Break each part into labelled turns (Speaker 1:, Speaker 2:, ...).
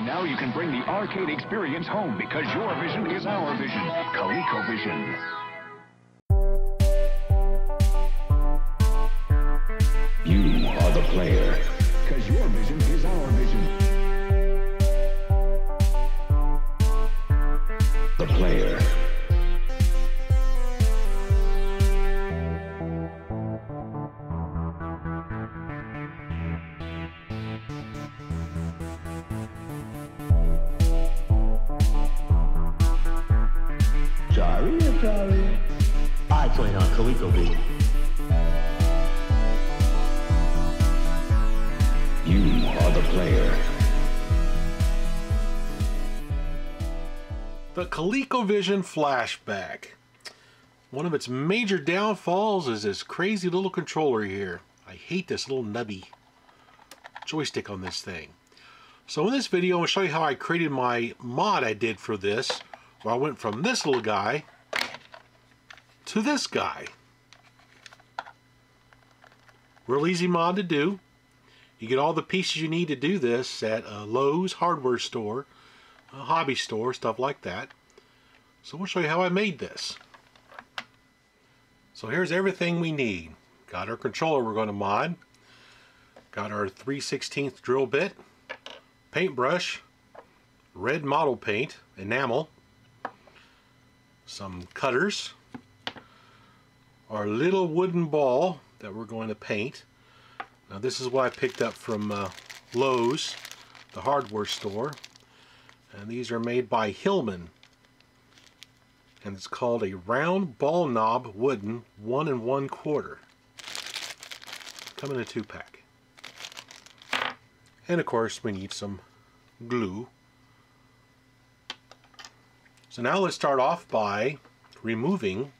Speaker 1: Now you can bring the arcade experience home because your vision is our vision. ColecoVision. You are the player, because your vision is our vision. The player.
Speaker 2: Sorry. I play on ColecoVision.
Speaker 1: You are the player.
Speaker 3: The ColecoVision Flashback. One of its major downfalls is this crazy little controller here. I hate this little nubby joystick on this thing. So in this video, I'm going to show you how I created my mod I did for this, where I went from this little guy to this guy. Real easy mod to do. You get all the pieces you need to do this at a Lowe's hardware store, a hobby store, stuff like that. So we'll show you how I made this. So here's everything we need. Got our controller we're going to mod. Got our 3/16 drill bit, paintbrush, red model paint, enamel, some cutters, our little wooden ball that we're going to paint. Now this is what I picked up from Lowe's, the hardware store, and these are made by Hillman, and it's called a round ball knob wooden 1 1/4. Come in a 2-pack. And of course we need some glue. So now let's start off by removing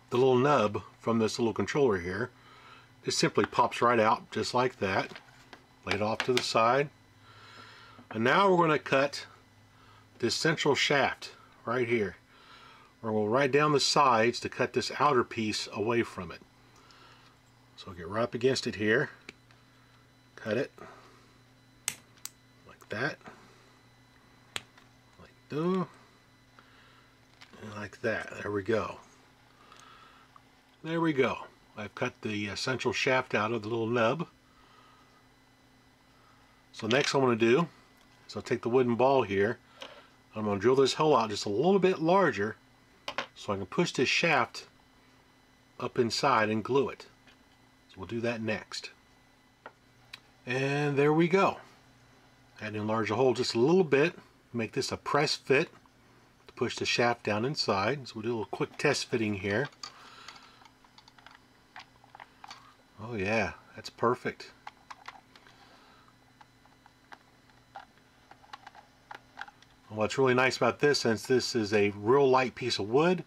Speaker 3: the little nub from this little controller here. It simply pops right out just like that. Lay it off to the side. And now we're going to cut this central shaft right here. We're going to go right down the sides to cut this outer piece away from it. So get right up against it here. Cut it like that. Like that. And like that. There we go. There we go. I've cut the central shaft out of the little nub. So next I'm going to do is I'll take the wooden ball here. I'm going to drill this hole out just a little bit larger so I can push this shaft up inside and glue it. So we'll do that next. And there we go. I had to enlarge the hole just a little bit, make this a press fit to push the shaft down inside. So we'll do a little quick test fitting here. Oh yeah, that's perfect. And what's really nice about this, since this is a real light piece of wood,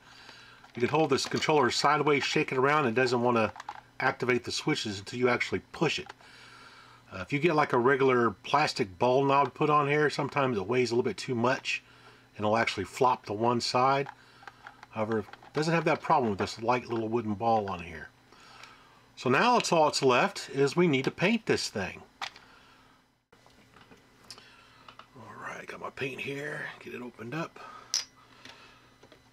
Speaker 3: you can hold this controller sideways, shake it around, and it doesn't want to activate the switches until you actually push it. If you get like a regular plastic ball knob put on here, sometimes it weighs a little bit too much and it'll actually flop to one side. However, it doesn't have that problem with this light little wooden ball on here. So now all that's left is we need to paint this thing. Alright, got my paint here. Get it opened up.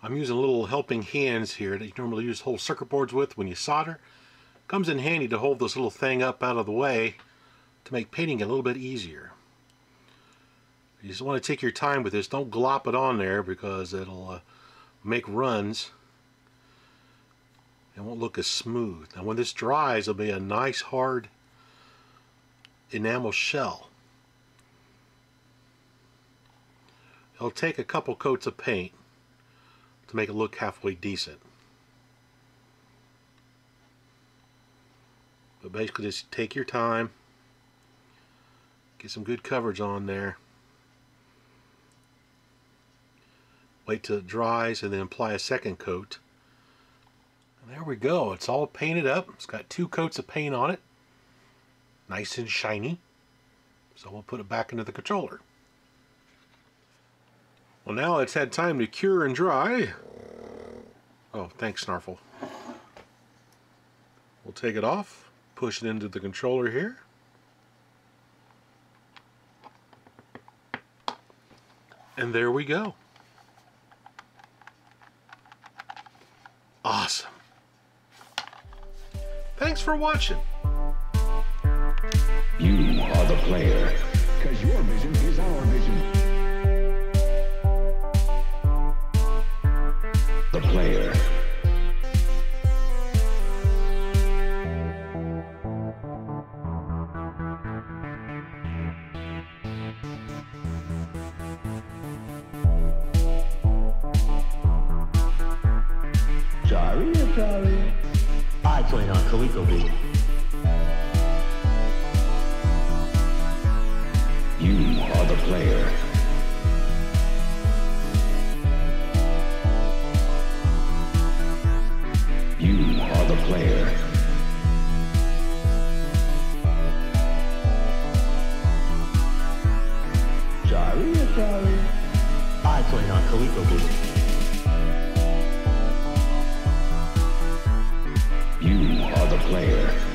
Speaker 3: I'm using little helping hands here that you normally use whole circuit boards with when you solder. Comes in handy to hold this little thing up out of the way to make painting a little bit easier. You just want to take your time with this. Don't glop it on there because it'll make runs. It won't look as smooth. Now when this dries, it'll be a nice hard enamel shell. It'll take a couple coats of paint to make it look halfway decent. But basically just take your time, get some good coverage on there, wait till it dries and then apply a second coat. And there we go, it's all painted up. It's got 2 coats of paint on it, nice and shiny. So we'll put it back into the controller. Well, now it's had time to cure and dry. Oh, thanks, Snarfle. We'll take it off, push it into the controller here. And there we go. Awesome. Thanks for watching.
Speaker 1: You are the player. Because your vision is our vision. The player.
Speaker 2: Sorry. I play on ColecoVision.
Speaker 1: You are the player. You are the player.
Speaker 2: Sorry. I play on ColecoVision.
Speaker 1: You are the player.